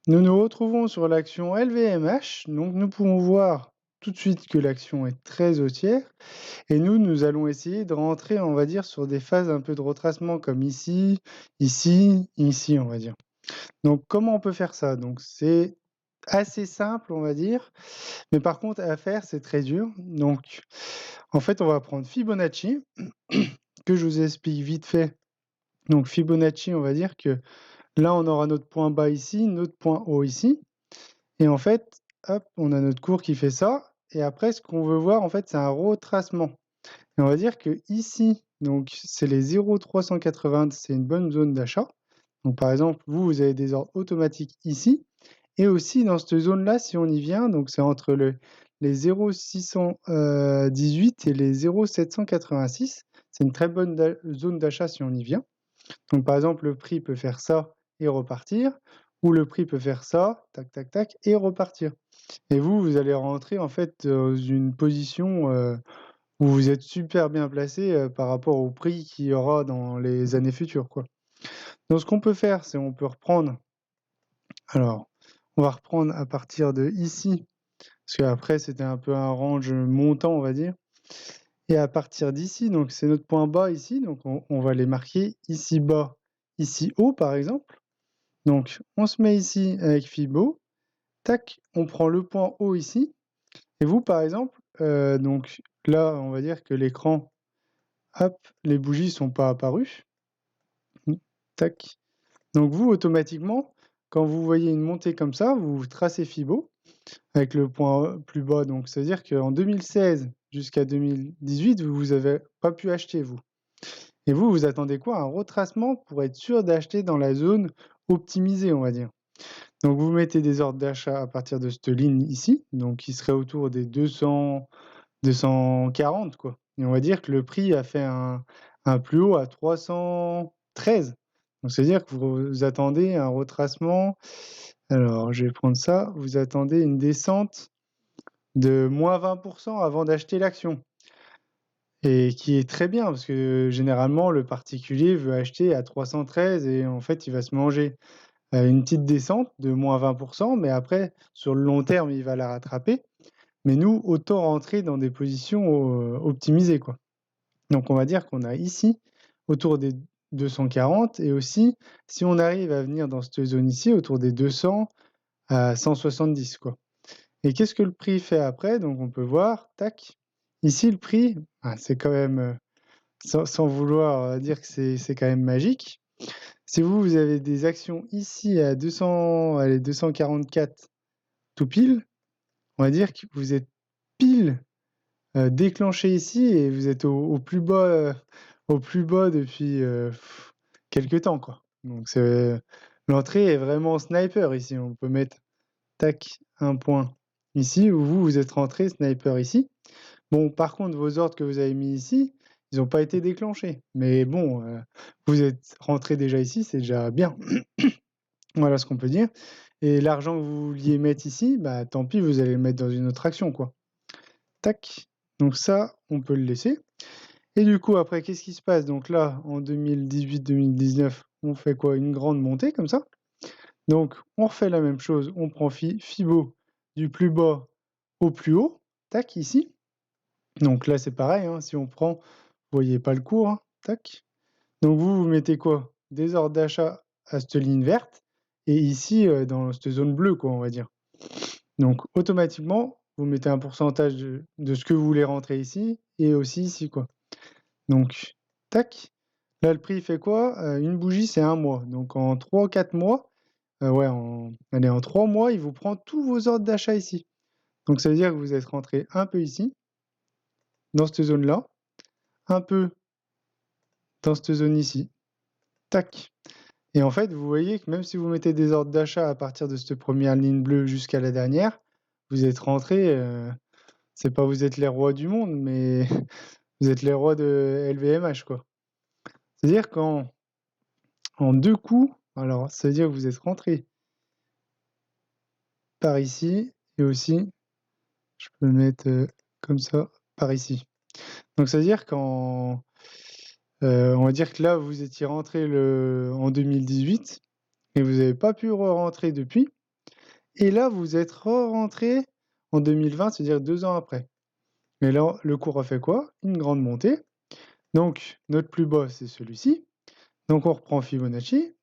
Nous nous retrouvons sur l'action LVMH, donc nous pouvons voir tout de suite que l'action est très haussière et nous allons essayer de rentrer, on va dire, sur des phases un peu de retracement comme ici, ici, ici, on va dire. Donc comment on peut faire ça? Donc c'est assez simple, on va dire, mais par contre à faire, c'est très dur. Donc en fait, on va prendre Fibonacci, que je vous explique vite fait. Donc Fibonacci, on va dire que là, on aura notre point bas ici, notre point haut ici. Et en fait, hop, on a notre cours qui fait ça. Et après, ce qu'on veut voir, en fait, c'est un retracement. Et on va dire que ici, donc c'est les 0,380, c'est une bonne zone d'achat. Donc par exemple, vous avez des ordres automatiques ici. Et aussi dans cette zone-là, si on y vient, donc c'est entre les 0,618 et les 0,786. C'est une très bonne zone d'achat si on y vient. Donc par exemple, le prix peut faire ça et repartir, ou le prix peut faire ça, tac, tac, tac, et repartir. Et vous allez rentrer en fait dans une position où vous êtes super bien placé par rapport au prix qu'il y aura dans les années futures, quoi. Donc ce qu'on peut faire, c'est on peut reprendre. Alors, on va reprendre à partir de ici, parce qu'après c'était un peu un range montant, on va dire. Et à partir d'ici, donc c'est notre point bas ici, donc on va les marquer ici bas, ici haut par exemple. Donc on se met ici avec Fibo, tac, on prend le point haut ici. Et vous par exemple, donc là on va dire que l'écran, hop, les bougies sont pas apparues. Tac. Donc vous automatiquement, quand vous voyez une montée comme ça, vous tracez Fibo avec le point plus bas. Donc c'est-à-dire qu'en 2016 jusqu'à 2018, vous avez pas pu acheter vous. Et vous attendez quoi? Un retracement pour être sûr d'acheter dans la zone optimisée, on va dire. Donc vous mettez des ordres d'achat à partir de cette ligne ici, donc qui serait autour des 240 quoi. Et on va dire que le prix a fait un plus haut à 313. Donc c'est-à-dire que vous attendez un retracement. Alors je vais prendre ça, vous attendez une descente de moins 20% avant d'acheter l'action. Et qui est très bien parce que généralement le particulier veut acheter à 313 et en fait il va se manger, une petite descente de moins 20%, mais après sur le long terme, il va la rattraper. Mais nous, autant rentrer dans des positions, optimisées, quoi. Donc on va dire qu'on a ici autour des 240 et aussi si on arrive à venir dans cette zone ici autour des 200 à 170, quoi. Et qu'est-ce que le prix fait après? Donc on peut voir, tac, ici le prix, c'est quand même, sans vouloir, dire que c'est quand même magique. Si vous avez des actions ici à 200, allez 244 tout pile, on va dire que vous êtes pile, déclenché ici et vous êtes au plus bas depuis, quelque temps, quoi. Donc c'est l'entrée est vraiment sniper ici. On peut mettre, tac, un point ici où vous êtes rentré sniper ici. Bon, par contre, vos ordres que vous avez mis ici, ils n'ont pas été déclenchés. Mais bon, vous êtes rentré déjà ici, c'est déjà bien. Voilà ce qu'on peut dire. Et l'argent que vous vouliez mettre ici, bah tant pis, vous allez le mettre dans une autre action, quoi. Tac. Donc ça, on peut le laisser. Et du coup, après, qu'est-ce qui se passe? Donc là, en 2018-2019, on fait quoi? Une grande montée comme ça. Donc, on refait la même chose. On prend Fibo du plus bas au plus haut. Tac, ici. Donc là, c'est pareil, hein, si on prend, vous voyez pas le cours, hein, tac. Donc vous mettez quoi? Des ordres d'achat à cette ligne verte et ici, dans cette zone bleue, quoi, on va dire. Donc automatiquement, vous mettez un pourcentage de ce que vous voulez rentrer ici et aussi ici, quoi. Donc tac, là, le prix, il fait quoi? Une bougie, c'est 1 mois. Donc en 3-4 mois, ouais, en 3 mois, il vous prend tous vos ordres d'achat ici. Donc ça veut dire que vous êtes rentré un peu ici, dans cette zone-là, un peu dans cette zone ici. Tac. Et en fait, vous voyez que même si vous mettez des ordres d'achat à partir de cette première ligne bleue jusqu'à la dernière, vous êtes rentrés, c'est pas vous êtes les rois du monde, mais vous êtes les rois de LVMH, quoi. C'est-à-dire en 2 coups, alors ça veut dire que vous êtes rentrés par ici et aussi, je peux le mettre, comme ça, par ici. Donc ça veut dire on va dire que là, vous étiez rentrés en 2018 et vous n'avez pas pu re-rentrer depuis. et là, vous êtes rentré en 2020, c'est-à-dire 2 ans après. Et là, le cours a fait quoi? Une grande montée. Donc notre plus bas, c'est celui-ci. Donc on reprend Fibonacci,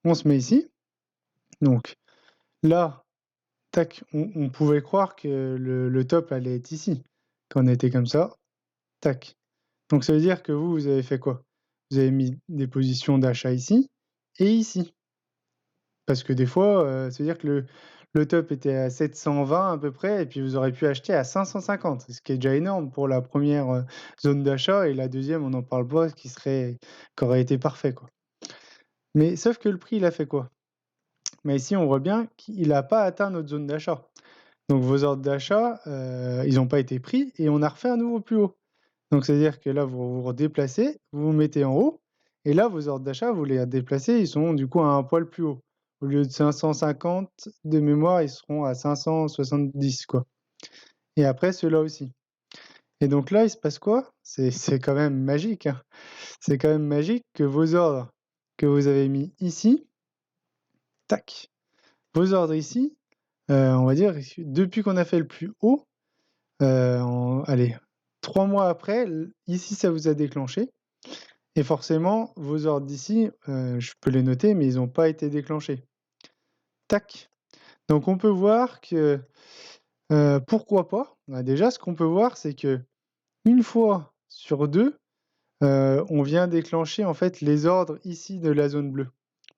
on se met ici. Donc là, tac, on pouvait croire que le top allait être ici. Quand on était comme ça, tac. Donc ça veut dire que vous avez fait quoi? Vous avez mis des positions d'achat ici et ici. Parce que des fois, ça veut dire que le top était à 720 à peu près et puis vous aurez pu acheter à 550, ce qui est déjà énorme pour la première zone d'achat, et la deuxième, on n'en parle pas, qui aurait été parfait, quoi. Mais sauf que le prix, il a fait quoi? Mais ici, on voit bien qu'il n'a pas atteint notre zone d'achat. Donc vos ordres d'achat, ils n'ont pas été pris et on a refait un nouveau plus haut. Donc c'est-à-dire que là, vous vous redéplacez, vous vous mettez en haut et là, vos ordres d'achat, vous les redéplacez, ils sont du coup à un poil plus haut. Au lieu de 550 de mémoire, ils seront à 570, quoi. Et après, ceux-là aussi. Et donc là, il se passe quoi? C'est quand même magique, hein. C'est quand même magique que vos ordres que vous avez mis ici, tac, vos ordres ici, on va dire, depuis qu'on a fait le plus haut, allez, 3 mois après, ici, ça vous a déclenché. Et forcément, vos ordres d'ici, je peux les noter, mais ils n'ont pas été déclenchés. Tac. Donc on peut voir que, pourquoi pas? Bah, déjà, ce qu'on peut voir, c'est que une fois sur 2, on vient déclencher, en fait, les ordres ici de la zone bleue.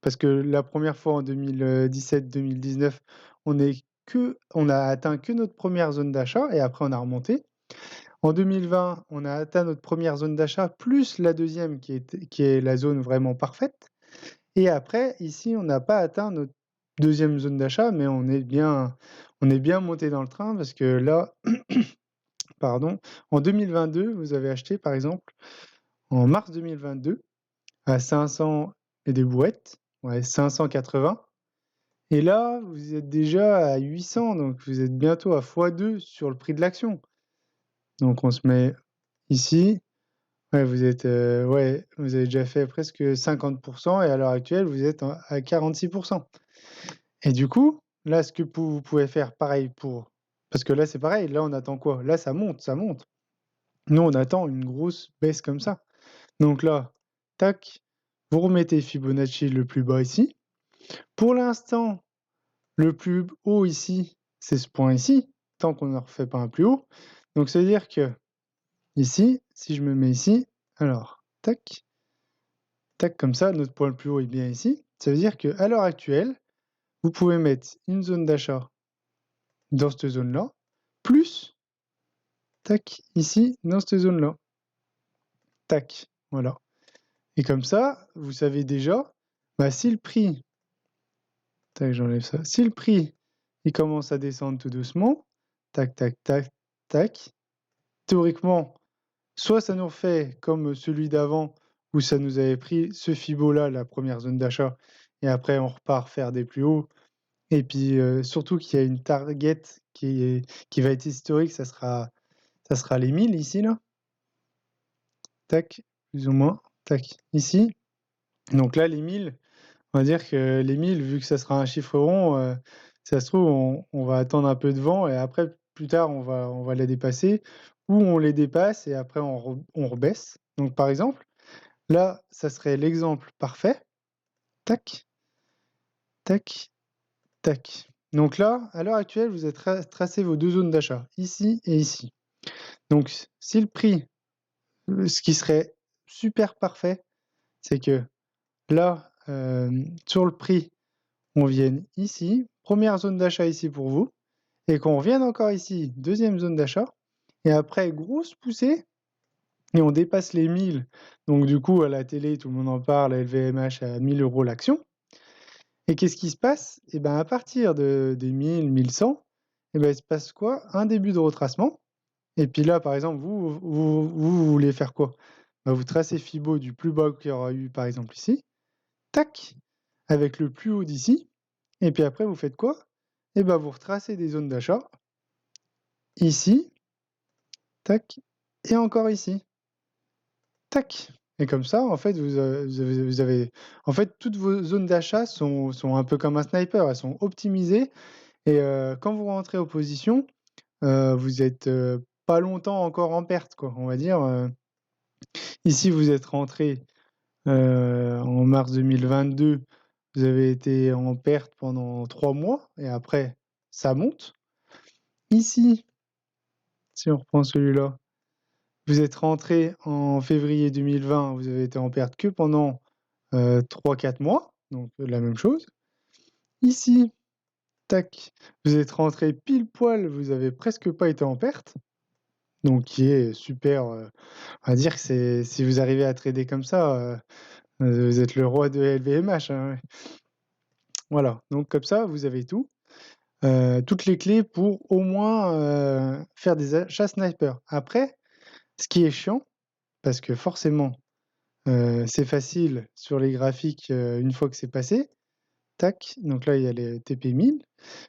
Parce que la première fois en 2017-2019, on a atteint que notre première zone d'achat et après on a remonté. En 2020, on a atteint notre première zone d'achat plus la deuxième qui est la zone vraiment parfaite. Et après, ici, on n'a pas atteint notre deuxième zone d'achat, mais on est bien monté dans le train parce que là, pardon, en 2022, vous avez acheté, par exemple, en mars 2022, à 500 et des brouettes, ouais, 580. Et là, vous êtes déjà à 800, donc vous êtes bientôt à x2 sur le prix de l'action. Donc on se met ici. Ouais, ouais, vous avez déjà fait presque 50 et à l'heure actuelle, vous êtes à 46. Et du coup, là, ce que vous pouvez faire pareil parce que là, c'est pareil, là, on attend quoi? Là, ça monte, ça monte. Nous, on attend une grosse baisse comme ça. Donc là, tac, vous remettez Fibonacci le plus bas ici. Pour l'instant, le plus haut ici, c'est ce point ici, tant qu'on ne refait pas un plus haut. Donc, ça veut dire que ici, si je me mets ici, alors, tac, tac, comme ça, notre point le plus haut est bien ici. Ça veut dire qu'à l'heure actuelle, vous pouvez mettre une zone d'achat dans cette zone-là, plus, tac, ici, dans cette zone-là. Tac, voilà. Et comme ça, vous savez déjà, bah, si le prix, tac, j'enlève ça, si le prix, il commence à descendre tout doucement, tac, tac, tac, tac, théoriquement, soit ça nous refait comme celui d'avant, où ça nous avait pris ce Fibo-là, la première zone d'achat, et après on repart faire des plus hauts. Et puis surtout qu'il y a une target qui va être historique, ça sera les 1000 ici, là. Tac, plus ou moins. Tac, ici. Donc là, les 1000, on va dire que les 1000, vu que ça sera un chiffre rond, ça se trouve, on va attendre un peu de vent et après, plus tard, on va les dépasser ou on les dépasse et après, on rebaisse. Donc par exemple, là, ça serait l'exemple parfait. Tac, tac, tac. Donc là, à l'heure actuelle, vous avez tracé vos 2 zones d'achat, ici et ici. Donc si le prix, ce qui serait super parfait, c'est que là, sur le prix, on vienne ici, première zone d'achat ici pour vous, et qu'on revienne encore ici, deuxième zone d'achat, et après, grosse poussée, et on dépasse les 1000. Donc du coup, à la télé, tout le monde en parle, LVMH à 1000 € l'action. Et qu'est-ce qui se passe? Et ben à partir des 1000, 1100, et ben il se passe quoi? Un début de retracement. Et puis là, par exemple, vous voulez faire quoi? Bah, vous tracez Fibo du plus bas qu'il y aura eu, par exemple, ici, tac, avec le plus haut d'ici, et puis après, vous faites quoi? Et ben vous retracez des zones d'achat, ici, tac, et encore ici, tac. Et comme ça, en fait, en fait, toutes vos zones d'achat sont un peu comme un sniper, elles sont optimisées et quand vous rentrez en position, vous êtes, pas longtemps encore en perte, quoi. On va dire, ici, vous êtes rentré, en mars 2022, vous avez été en perte pendant 3 mois et après ça monte. Ici, si on reprend celui-là, vous êtes rentré en février 2020, vous avez été en perte que pendant, 3-4 mois, donc la même chose. Ici, tac, vous êtes rentré pile poil, vous avez presque pas été en perte, donc qui est super, on va dire que c'est si vous arrivez à trader comme ça, vous êtes le roi de LVMH, hein, ouais. Voilà, donc comme ça, vous avez tout, toutes les clés pour au moins, faire des achats sniper. Après, ce qui est chiant, parce que forcément, c'est facile sur les graphiques, une fois que c'est passé, tac, donc là, il y a les TP1000.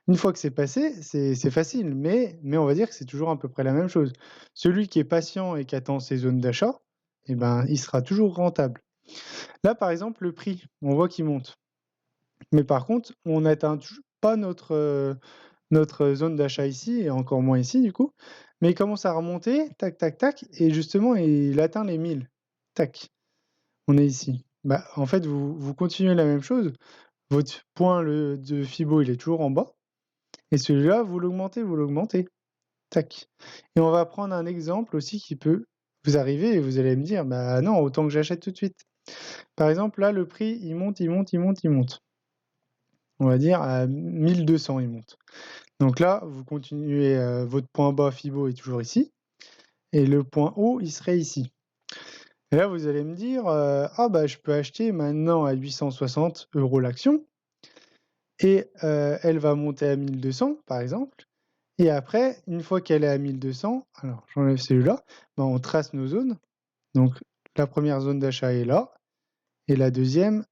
Une fois que c'est passé, c'est facile, mais on va dire que c'est toujours à peu près la même chose. Celui qui est patient et qui attend ses zones d'achat, et ben, il sera toujours rentable. Là, par exemple, le prix, on voit qu'il monte. Mais par contre, on n'atteint toujours pas notre zone d'achat ici et encore moins ici du coup. Mais il commence à remonter, tac, tac, tac et justement il atteint les 1000. Tac, on est ici. Bah, en fait, vous continuez la même chose. Votre point de Fibo, il est toujours en bas et celui-là, vous l'augmentez. Tac et on va prendre un exemple aussi qui peut vous arriver et vous allez me dire: «Bah non, autant que j'achète tout de suite». Par exemple, là, le prix, il monte, il monte, il monte, il monte. On va dire à 1200, il monte. Donc là, vous continuez, votre point bas Fibo est toujours ici et le point haut, il serait ici. Et là, vous allez me dire, «Ah bah, je peux acheter maintenant à 860 € l'action et elle va monter à 1200 par exemple et après, une fois qu'elle est à 1200, alors j'enlève celui-là, ben, on trace nos zones. Donc la première zone d'achat est là et la deuxième,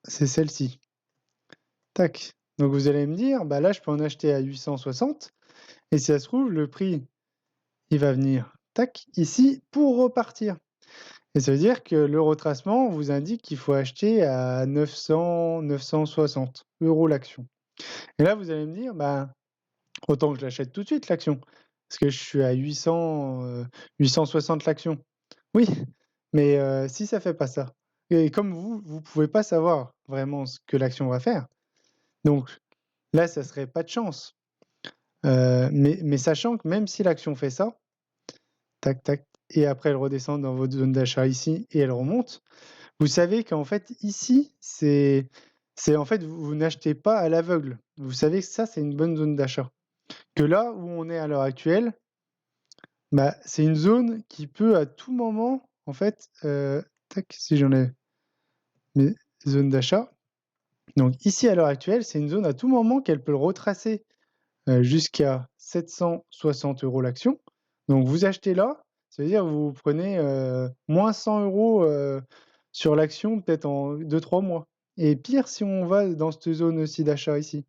c'est celle-ci. Tac. Donc vous allez me dire: «Bah là, je peux en acheter à 860 et si ça se trouve, le prix, il va venir, tac, ici pour repartir». Et ça veut dire que le retracement vous indique qu'il faut acheter à 900-960 € l'action. Et là, vous allez me dire: «Bah, autant que je l'achète tout de suite l'action, parce que je suis à 860 l'action». Oui, mais si ça fait pas ça et comme vous pouvez pas savoir vraiment ce que l'action va faire, donc là, ça serait pas de chance. Mais sachant que même si l'action fait ça, tac, tac et après elle redescend dans votre zone d'achat ici et elle remonte. Vous savez qu'en fait ici, c'est en fait vous n'achetez pas à l'aveugle. Vous savez que ça, c'est une bonne zone d'achat. Que là où on est à l'heure actuelle, bah, c'est une zone qui peut à tout moment en fait, tac, si j'enlève mes zones d'achat, donc ici à l'heure actuelle, c'est une zone à tout moment qu'elle peut le retracer, jusqu'à 760 € l'action. Donc vous achetez là, ça veut dire vous prenez, moins 100 €, sur l'action peut-être en 2-3 mois et pire si on va dans cette zone aussi d'achat ici.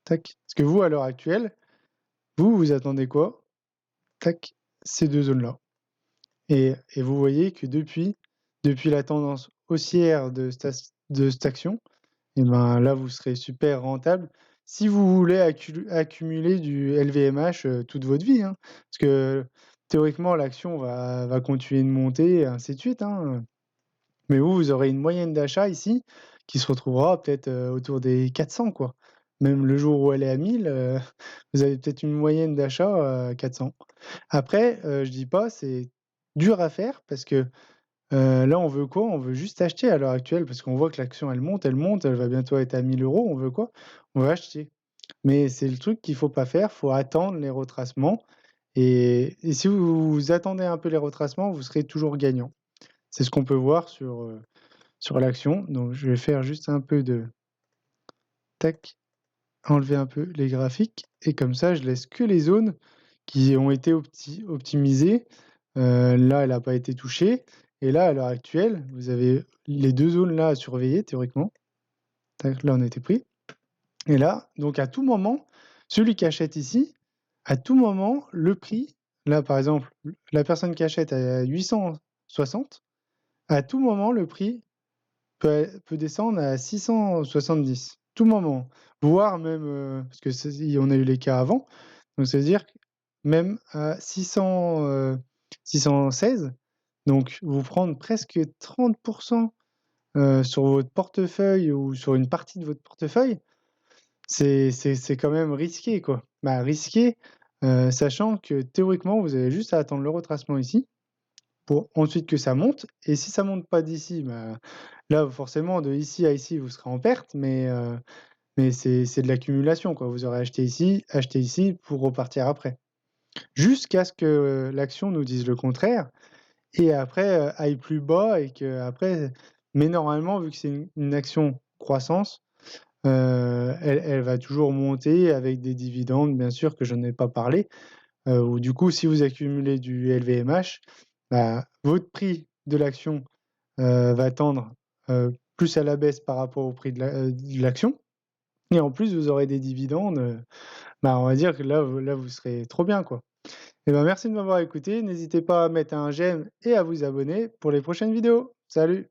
Tac. Parce que vous, à l'heure actuelle, vous attendez quoi? Tac, ces 2 zones-là et vous voyez que depuis la tendance haussière de cette action et ben, là, vous serez super rentable si vous voulez accumuler du LVMH, toute votre vie, hein. Parce que théoriquement, l'action va continuer de monter et ainsi de suite, hein, mais vous aurez une moyenne d'achat ici qui se retrouvera peut-être, autour des 400 quoi. Même le jour où elle est à 1000, vous avez peut-être une moyenne d'achat, 400. Après, je dis pas, c'est dur à faire parce que là, on veut quoi? On veut juste acheter à l'heure actuelle parce qu'on voit que l'action elle monte, elle va bientôt être à 1 000 €. On veut quoi? On veut acheter. Mais c'est le truc qu'il faut pas faire, faut attendre les retracements et si vous attendez un peu les retracements, vous serez toujours gagnant. C'est ce qu'on peut voir sur l'action. Donc je vais faire juste un peu de tac, enlever un peu les graphiques et comme ça, je laisse que les zones qui ont été optimisées. Là, elle a pas été touchée et là, à l'heure actuelle, vous avez les 2 zones là à surveiller théoriquement. Tac, là, on était pris et là, donc à tout moment, celui qui achète ici, à tout moment, le prix là, par exemple, la personne qui achète à 860, à tout moment, le prix peut descendre à 670. tout moment, voire même, parce que on a eu les cas avant, donc c'est-à-dire que même à 616, donc vous prendre presque 30 sur votre portefeuille ou sur une partie de votre portefeuille, c'est quand même risqué, quoi. Bah, risqué, sachant que théoriquement, vous avez juste à attendre le retracement ici, pour ensuite que ça monte et si ça monte pas d'ici, bah, là, forcément, de ici à ici, vous serez en perte, mais c'est de l'accumulation, quoi. Vous aurez acheté ici pour repartir après. Jusqu'à ce que, l'action nous dise le contraire et après, aille plus bas et qu'après mais normalement, vu que c'est une action croissance, elle va toujours monter avec des dividendes, bien sûr, que je n'ai pas parlé, où du coup, si vous accumulez du LVMH, bah, votre prix de l'action, va tendre, plus à la baisse par rapport au prix de l'action et en plus, vous aurez des dividendes, bah, on va dire que là, vous serez trop bien, quoi. Et ben, merci de m'avoir écouté. N'hésitez pas à mettre un j'aime et à vous abonner pour les prochaines vidéos. Salut!